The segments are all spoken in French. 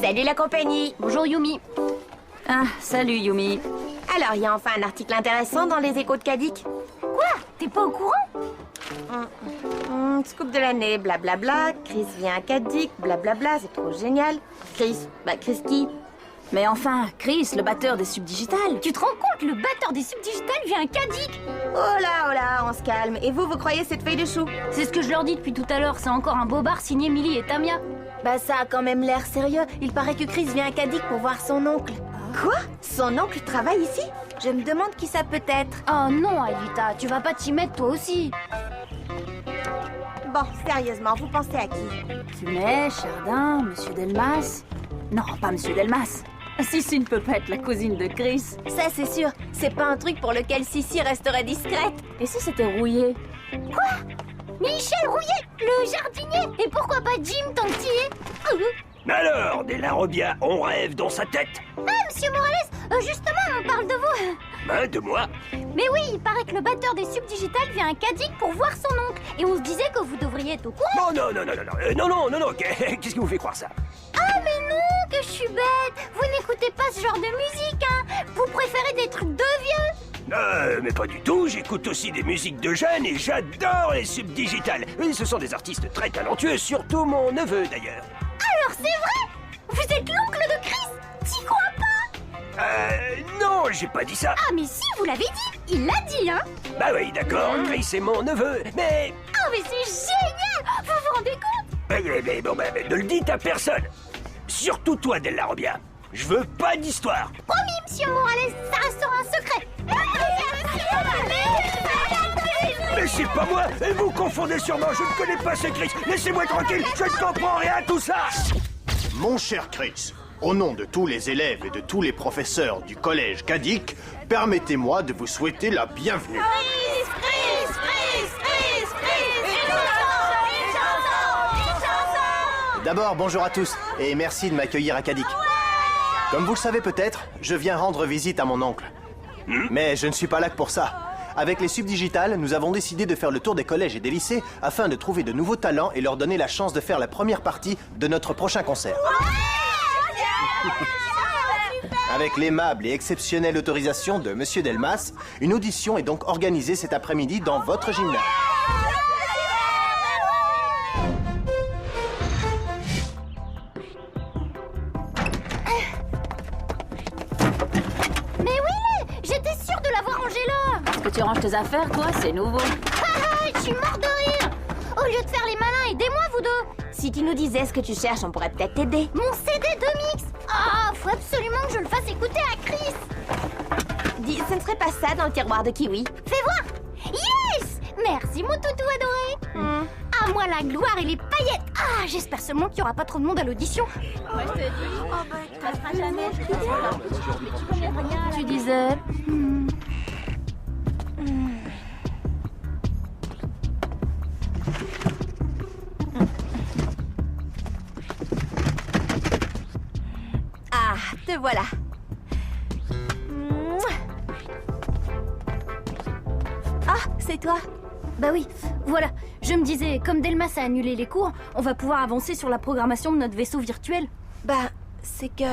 Salut la compagnie. Bonjour Yumi. Ah, salut Yumi. Alors, il y a enfin un article intéressant dans les échos de Kadik. Quoi? T'es pas au courant? Scoop de l'année, blablabla. Chris vient à Kadik, blablabla, c'est trop génial. Chris qui? Mais enfin, Chris, le batteur des Subdigitales. Tu te rends compte, le batteur des Subdigitales vient à Kadik? Oh là, on se calme. Et vous croyez cette feuille de chou? C'est ce que je leur dis depuis tout à l'heure, c'est encore un bobard signé Millie et Tamia. Bah ça a quand même l'air sérieux. Il paraît que Chris vient à Kadik pour voir son oncle. Quoi? Son oncle travaille ici? Je me demande qui ça peut être. Oh non, Alita, tu vas pas t'y mettre toi aussi. Bon, sérieusement, vous pensez à qui? Fumet, Chardin, Monsieur Delmas. Non, pas Monsieur Delmas. Sissi ne peut pas être la cousine de Chris. Ça c'est sûr, c'est pas un truc pour lequel Sissi resterait discrète. Et si c'était Rouillé? Quoi? Michel Rouillet, le jardinier? Et pourquoi pas Jim tant que t'y es? Alors, des Larobia, on rêve dans sa tête? Ah, monsieur Morales, justement, on parle de vous. Hein, de moi? Mais oui, il paraît que le batteur des Subdigitales vient à Kadik pour voir son oncle. Et on se disait que vous devriez être au courant. Non, qu'est-ce qui vous fait croire ça? Ah, mais non, que je suis bête. Vous n'écoutez pas ce genre de musique, hein. Vous préférez des trucs de vieux. Mais pas du tout, j'écoute aussi des musiques de jeunes et j'adore les Subdigitales. Oui, ce sont des artistes très talentueux, surtout mon neveu d'ailleurs. Alors c'est vrai? Vous êtes l'oncle de Chris? T'y crois pas? Non, j'ai pas dit ça. Ah mais si, vous l'avez dit. Il l'a dit, hein. Bah oui, d'accord, Chris est mon neveu, mais... Oh mais c'est génial. Vous vous rendez compte? Mais ne le dites à personne. Surtout toi, Della Robbia. Je veux pas d'histoire. Promis, monsieur Morales, ça restera un secret. Mais c'est pas moi. Vous confondez sûrement, je ne connais pas ce Chris. Laissez-moi tranquille, je ne comprends rien à tout ça. Mon cher Chris, au nom de tous les élèves et de tous les professeurs du collège Kadik, permettez-moi de vous souhaiter la bienvenue. D'abord, bonjour à tous et merci de m'accueillir à Kadik. Comme vous le savez peut-être, je viens rendre visite à mon oncle. Mais je ne suis pas là que pour ça. Avec les Subdigitales, nous avons décidé de faire le tour des collèges et des lycées afin de trouver de nouveaux talents et leur donner la chance de faire la première partie de notre prochain concert. Avec l'aimable et exceptionnelle autorisation de Monsieur Delmas, une audition est donc organisée cet après-midi dans votre gymnase. Mais oui, j'étais sûre de l'avoir rangé là. Parce que tu ranges tes affaires, toi, c'est nouveau. Je suis mort de rire. Au lieu de faire les malins, aidez-moi vous deux. Si tu nous disais ce que tu cherches, on pourrait peut-être t'aider. Mon CD de mix. Ah, faut absolument que je le fasse écouter à Chris. Dis, ce ne serait pas ça dans le tiroir de Kiwi? Fais voir. Yes. Merci mon toutou adoré. À moi la gloire et les paillettes. Ah, j'espère seulement qu'il n'y aura pas trop de monde à l'audition. Moi, je te dis. Tu passeras jamais. Tu disais... Ah, te voilà. Ah, c'est toi. Bah oui, voilà. Je me disais, comme Delmas a annulé les cours, on va pouvoir avancer sur la programmation de notre vaisseau virtuel. Bah, c'est que...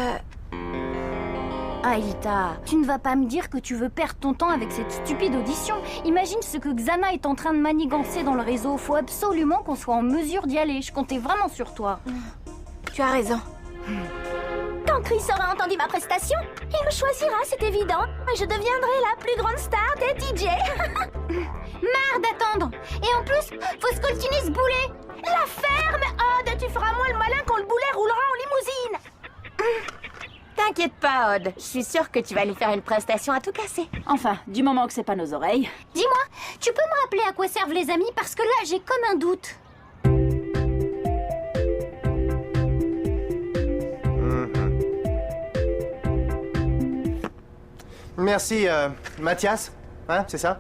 Aïta, tu ne vas pas me dire que tu veux perdre ton temps avec cette stupide audition. Imagine ce que Xana est en train de manigancer dans le réseau. Faut absolument qu'on soit en mesure d'y aller. Je comptais vraiment sur toi. Tu as raison. Quand Chris aura entendu ma prestation, il me choisira, c'est évident. Je deviendrai la plus grande star des DJ. Marre d'attendre. Et en plus, faut scoltiner ce boulet. La ferme. Odd, tu feras moins le malin quand le boulet roulera en limousine. T'inquiète pas, Odd. Je suis sûre que tu vas nous faire une prestation à tout casser. Enfin, du moment que c'est pas nos oreilles. Dis-moi, tu peux me rappeler à quoi servent les amis? Parce que là, j'ai comme un doute. Merci, Mathias. Hein, c'est ça?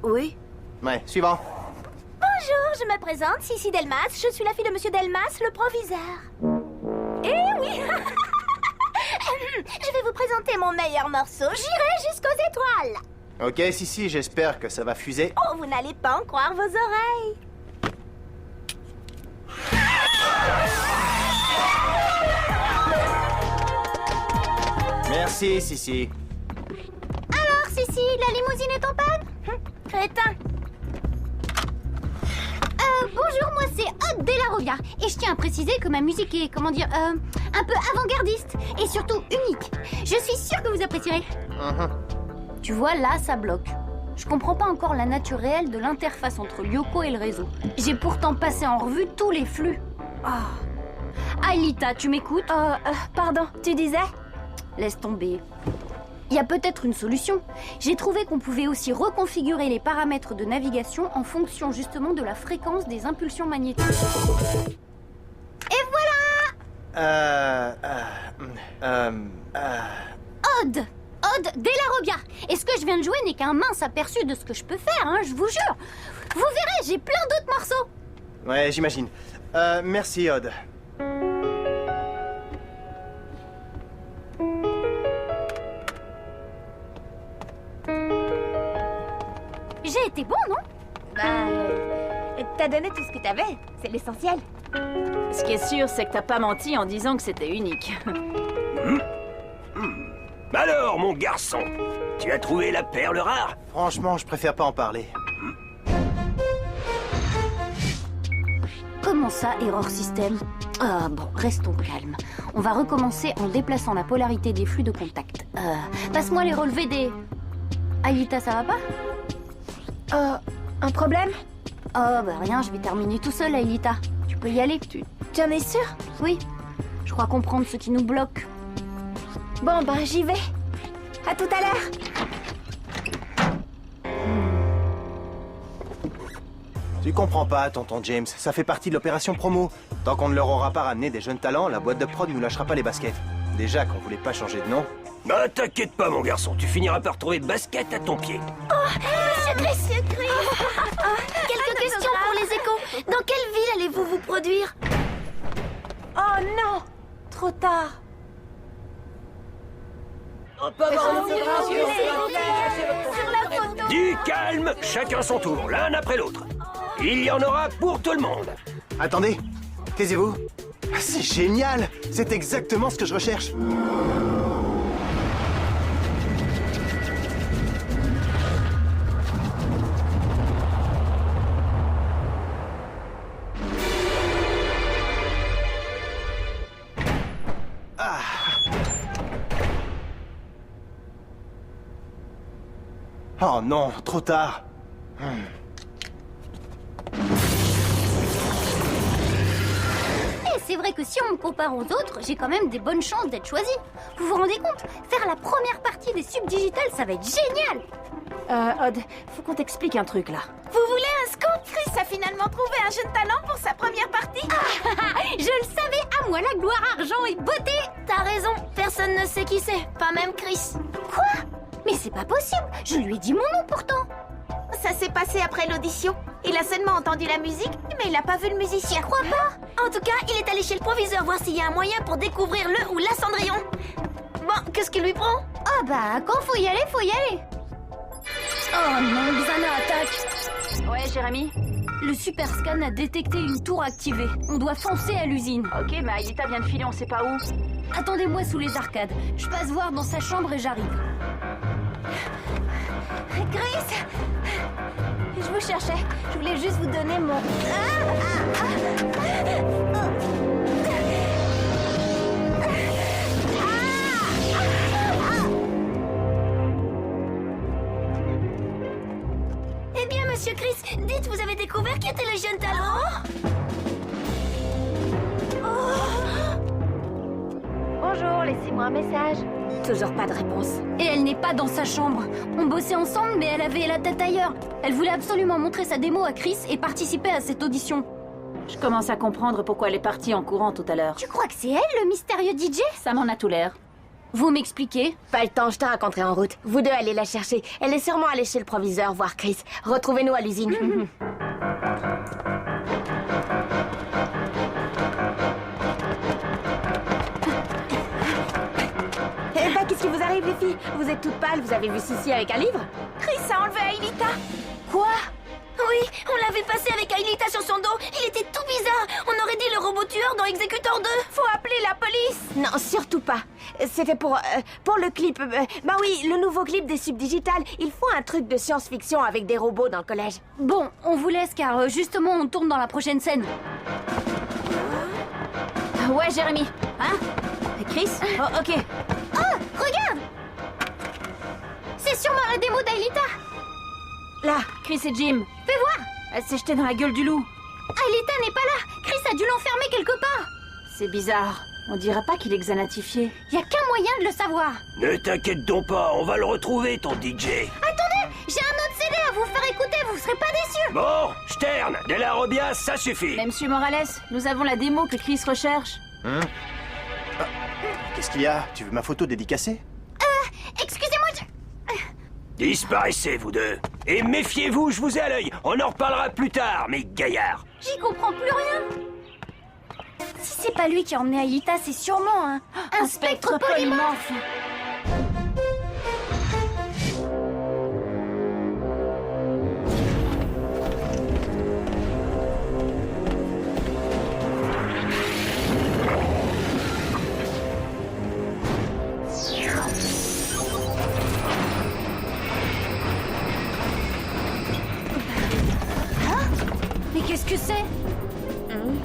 Oui. Ouais, suivant. Bonjour, je me présente, Sissi Delmas. Je suis la fille de Monsieur Delmas, le proviseur. Eh oui. Je vais vous présenter mon meilleur morceau. J'irai jusqu'aux étoiles. Ok, si, j'espère que ça va fuser. Oh, vous n'allez pas en croire vos oreilles. Merci, Sissi. Alors, Sissi, la limousine est en panne? Crétin. Bonjour, moi c'est Aude Delarovia. Et je tiens à préciser que ma musique est, comment dire, un peu avant-gardiste. Et surtout unique. Je suis sûre que vous apprécierez. Tu vois, là, ça bloque. Je comprends pas encore la nature réelle de l'interface entre Lyoko et le réseau. J'ai pourtant passé en revue tous les flux. Aelita, tu m'écoutes? Pardon, tu disais? Laisse tomber. Il y a peut-être une solution. J'ai trouvé qu'on pouvait aussi reconfigurer les paramètres de navigation en fonction justement de la fréquence des impulsions magnétiques. Et voilà! Aude Delarovia. Et ce que je viens de jouer n'est qu'un mince aperçu de ce que je peux faire, hein, je vous jure. Vous verrez, j'ai plein d'autres morceaux. Ouais, j'imagine. Merci, Aude. J'ai été bon, non? T'as donné tout ce que t'avais, c'est l'essentiel. Ce qui est sûr, c'est que t'as pas menti en disant que c'était unique. Alors, mon garçon, tu as trouvé la perle rare? Franchement, je préfère pas en parler. Comment ça, erreur système? Ah bon, restons calmes. On va recommencer en déplaçant la polarité des flux de contact. Passe-moi les relevés des... Aelita, ça va pas? Un problème? Oh, bah rien, je vais terminer tout seul, Aelita. Tu peux y aller. Tu en es sûre? Oui, je crois comprendre ce qui nous bloque. Bon, ben j'y vais. À tout à l'heure. Tu comprends pas, tonton James. Ça fait partie de l'opération promo. Tant qu'on ne leur aura pas ramené des jeunes talents, la boîte de prod nous lâchera pas les baskets. Déjà qu'on voulait pas changer de nom. Bah, t'inquiète pas, mon garçon, tu finiras par trouver basket à ton pied. Monsieur Chris. Quelques questions pour les échos. Dans quelle ville allez-vous vous produire? Oh non! Trop tard. Du calme, chacun son tour, l'un après l'autre. Il y en aura pour tout le monde. Attendez, taisez-vous. C'est génial! C'est exactement ce que je recherche. Oh non, trop tard. Et c'est vrai que si on me compare aux autres, j'ai quand même des bonnes chances d'être choisie. Vous vous rendez compte? Faire la première partie des subdigitales, ça va être génial! Aude, faut qu'on t'explique un truc, là. Vous voulez un scoop? Chris a finalement trouvé un jeune talent pour sa première partie. Je le savais, à moi la gloire, argent et beauté! T'as raison, personne ne sait qui c'est, pas même Chris. Quoi? Mais c'est pas possible, je lui ai dit mon nom pourtant! Ça s'est passé après l'audition. Il a seulement entendu la musique, mais il n'a pas vu le musicien. Je crois pas! En tout cas, il est allé chez le proviseur voir s'il y a un moyen pour découvrir le ou la Cendrillon. Bon, qu'est-ce qui lui prend? Ah bah, quand faut y aller, faut y aller! Oh non, Xana attaque! Ouais, Jérémy? Le super scan a détecté une tour activée. On doit foncer à l'usine. Ok, mais Aelita vient de filer, on sait pas où. Attendez-moi sous les arcades. Je passe voir dans sa chambre et j'arrive. Chris! Je vous cherchais. Je voulais juste vous donner mon... Eh bien, monsieur Chris, dites, vous avez découvert qui était le jeune talent? Bonjour, laissez-moi un message. Toujours pas de réponse. Et elle n'est pas dans sa chambre. On bossait ensemble, mais elle avait la tête ailleurs. Elle voulait absolument montrer sa démo à Chris et participer à cette audition. Je commence à comprendre pourquoi elle est partie en courant tout à l'heure. Tu crois que c'est elle, le mystérieux DJ? Ça m'en a tout l'air. Vous m'expliquez? Pas le temps, je te raconterai en route. Vous deux allez la chercher. Elle est sûrement allée chez le proviseur voir Chris. Retrouvez-nous à l'usine. Eh ben, qu'est-ce qui vous arrive, les filles? Vous êtes toutes pâles, vous avez vu Sissi avec un livre? Chris a enlevé Aelita. Quoi? Oui, on l'avait vu passer avec Aelita sur son dos. Il était tout bizarre. On aurait dit le robot tueur dans Executor 2. Faut appeler la police. Non, surtout pas. C'était pour le clip. Bah oui, le nouveau clip des Subdigitales. Il faut un truc de science-fiction avec des robots dans le collège. Bon, on vous laisse car justement on tourne dans la prochaine scène. Ouais, Jérémy. Hein? Et Chris? Oh, ok. Oh, regarde! C'est sûrement la démo d'Aelita. Là, Chris et Jim. Fais voir. Elle s'est jetée dans la gueule du loup. Aelita n'est pas là. Chris a dû l'enfermer quelque part. C'est bizarre. On dirait pas qu'il est xanatifié. Y a qu'un moyen de le savoir. Ne t'inquiète donc pas, on va le retrouver, ton DJ. Attendez, j'ai un autre CD à vous faire écouter, vous serez pas déçus. Bon, Stern, de la Robia, ça suffit. Mais Monsieur Morales, nous avons la démo que Chris recherche. Qu'est-ce qu'il y a? Tu veux ma photo dédicacée? Excusez-moi, Disparaissez, vous deux. Et méfiez-vous, je vous ai à l'œil. On en reparlera plus tard, mes gaillards. j'y comprends plus rien. Si c'est pas lui qui a emmené Aelita, c'est sûrement un spectre polymorphe. Mais qu'est-ce que c'est?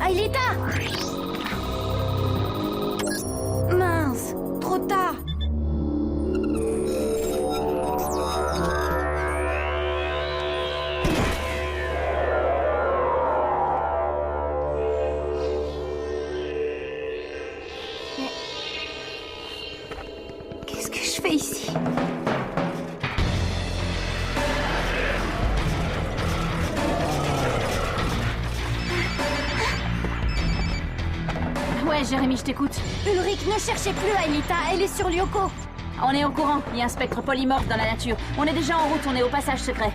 Aelita! Mince, trop tard. Qu'est-ce que je fais ici? Ouais, Jérémy, je t'écoute. Ulrich, ne cherchez plus Aelita, elle est sur Lyoko. On est au courant, il y a un spectre polymorphe dans la nature. On est déjà en route, on est au passage secret.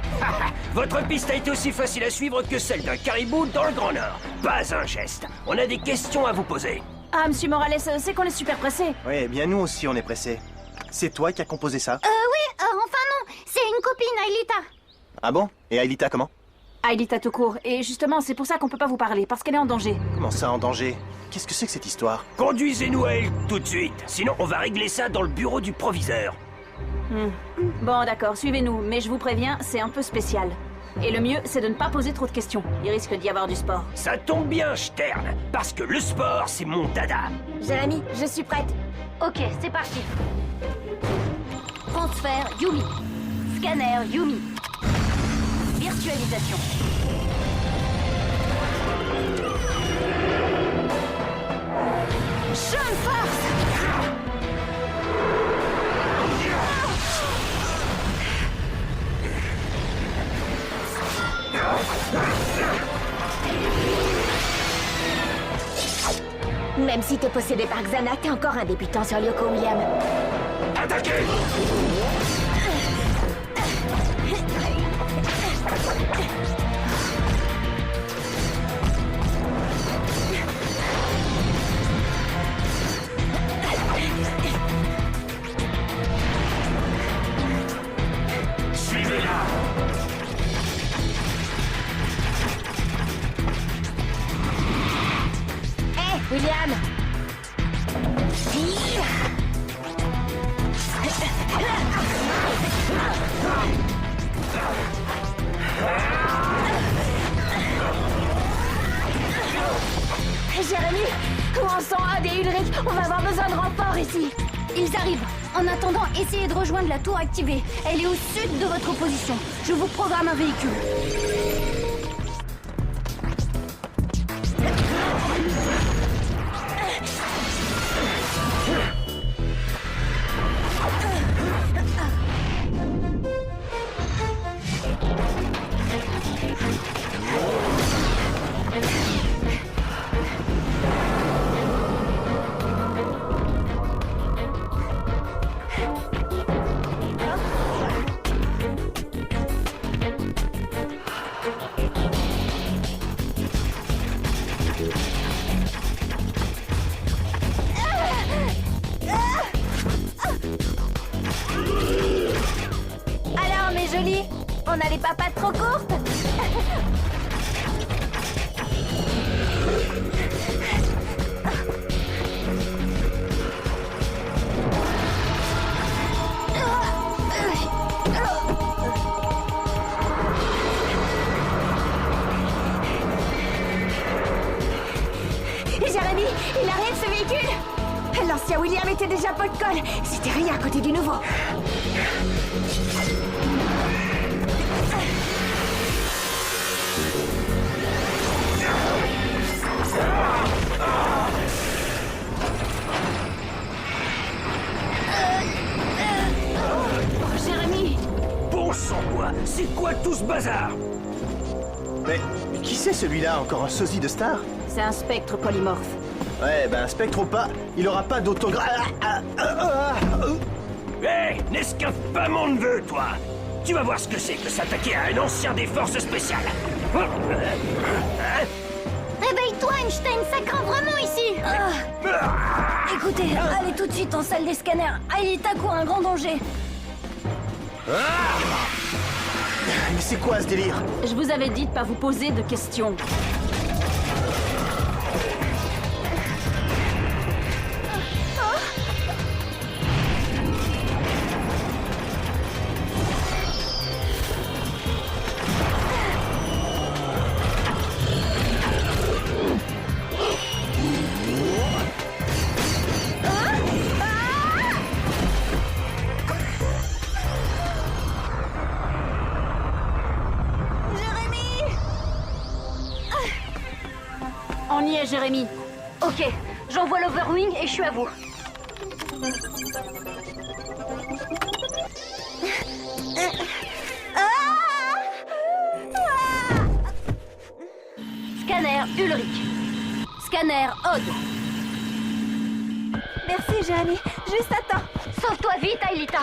Votre piste a été aussi facile à suivre que celle d'un caribou dans le Grand Nord. Pas un geste. On a des questions à vous poser. Ah, Monsieur Morales, c'est qu'on est super pressé. Oui, eh bien nous aussi on est pressés. C'est toi qui as composé ça? Oui, enfin non, c'est une copine, Aelita. Ah bon? Et Aelita comment? Aelita tout court. Et justement, c'est pour ça qu'on peut pas vous parler, parce qu'elle est en danger. Comment ça en danger? Qu'est-ce que c'est que cette histoire? Conduisez-nous à elle tout de suite. Sinon, on va régler ça dans le bureau du proviseur. Bon, d'accord, suivez-nous, mais je vous préviens, c'est un peu spécial. Et le mieux, c'est de ne pas poser trop de questions. Il risque d'y avoir du sport. Ça tombe bien, Stern, parce que le sport, c'est mon dada. Jérémy, je suis prête. Ok, c'est parti. Transfert Yumi. Scanner Yumi. Virtualisation. Champ de force! Même si t'es possédé par Xana, t'es encore un débutant sur Lyoko, William. Attaquez! Suivez-la! Hé, William! Jérémy, on sent Ad et Ulrich, on va avoir besoin de renfort ici. Ils arrivent. En attendant, essayez de rejoindre la tour activée. Elle est au sud de votre position. Je vous programme un véhicule. Alors, mes jolies, on a les papates trop courtes? Jérémy, il arrive ce véhicule! L'ancien William était déjà pot de colle. C'était rien à côté du nouveau. Jérémy! Bon sang, quoi! C'est quoi tout ce bazar? Mais qui c'est celui-là? Encore un sosie de star? C'est un spectre polymorphe. Ouais, ben spectre ou pas, il aura pas d'autographe. Hé, n'escaffe pas mon neveu, toi! Tu vas voir ce que c'est que s'attaquer à un ancien des forces spéciales! Hein? Réveille-toi, Einstein, ça craint vraiment ici. Écoutez, allez tout de suite en salle des scanners. Aelita court un grand danger. Mais c'est quoi ce délire? Je vous avais dit de pas vous poser de questions. On y est, Jérémy. Ok, j'envoie l'Overwing et je suis à vous. Scanner Ulrich. Scanner Odd. Merci, Jérémy. Juste à temps. Sauve-toi vite, Aelita.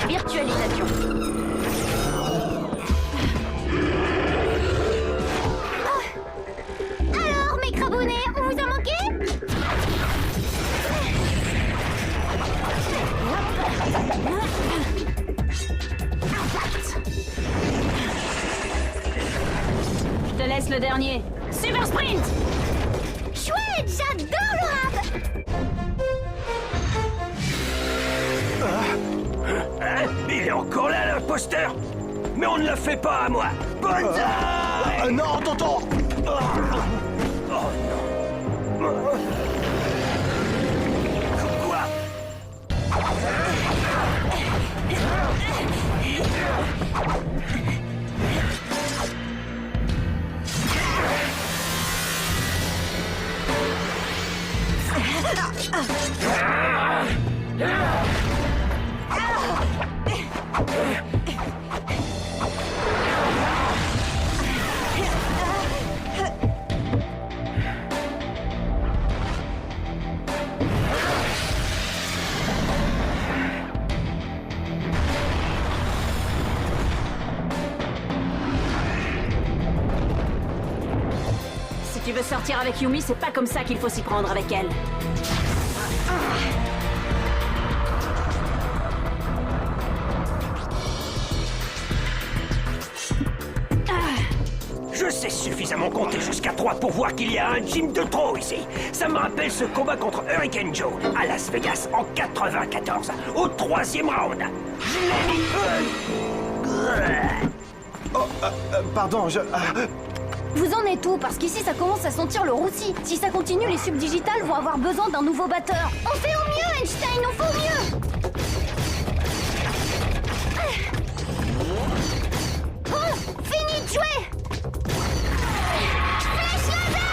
Virtualisation. Alors, mes crabonnets, on vous a manqué? Je te laisse le dernier. Super Sprint! Chouette, j'adore le rap! Hein? Il est encore là, l'imposteur! Mais on ne la fait pas à moi! Banzai! Non, tonton! Oh non! Quoi? Si tu veux sortir avec Yumi, c'est pas comme ça qu'il faut s'y prendre avec elle. Je sais suffisamment compter jusqu'à 3 pour voir qu'il y a un gym de trop ici. Ça me rappelle ce combat contre Hurricane Joe à Las Vegas en 94, au 3e round. Je l'ai mis. Pardon, je... Vous en êtes où? Parce qu'ici ça commence à sentir le roussi. Si ça continue, les subdigitales vont avoir besoin d'un nouveau batteur. On fait au mieux, Einstein, on fait au mieux. Bon, fini de jouer. Flèche laser.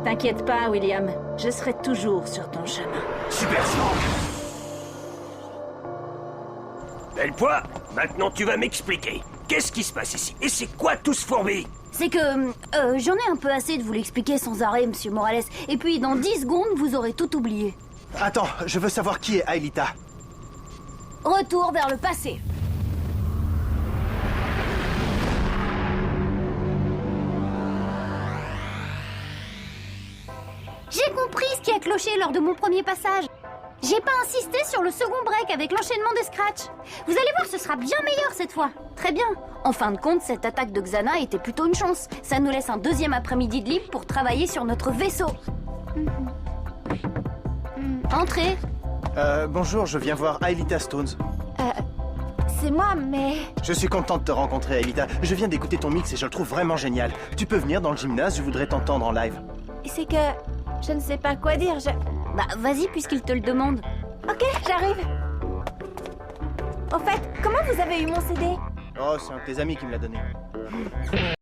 T'inquiète pas, William. Je serai toujours sur ton chemin. Super Frank. Belle poire, maintenant tu vas m'expliquer. Qu'est-ce qui se passe ici? Et c'est quoi tout ce fourbi? C'est que j'en ai un peu assez de vous l'expliquer sans arrêt, Monsieur Morales. Et puis dans 10 secondes, vous aurez tout oublié. Attends, je veux savoir qui est Aelita. Retour vers le passé. J'ai compris ce qui a cloché lors de mon premier passage. J'ai pas insisté sur le second break avec l'enchaînement des scratchs. Vous allez voir, ce sera bien meilleur cette fois. Très bien. En fin de compte, cette attaque de Xana était plutôt une chance. Ça nous laisse un deuxième après-midi de libre pour travailler sur notre vaisseau. Entrez. Bonjour, je viens voir Aelita Stones. C'est moi, mais... Je suis content de te rencontrer, Aelita. Je viens d'écouter ton mix et je le trouve vraiment génial. Tu peux venir dans le gymnase, je voudrais t'entendre en live. C'est que... je ne sais pas quoi dire, Bah, vas-y, puisqu'il te le demande. Ok, j'arrive. Au fait, comment vous avez eu mon CD? Oh, c'est un de tes amis qui me l'a donné.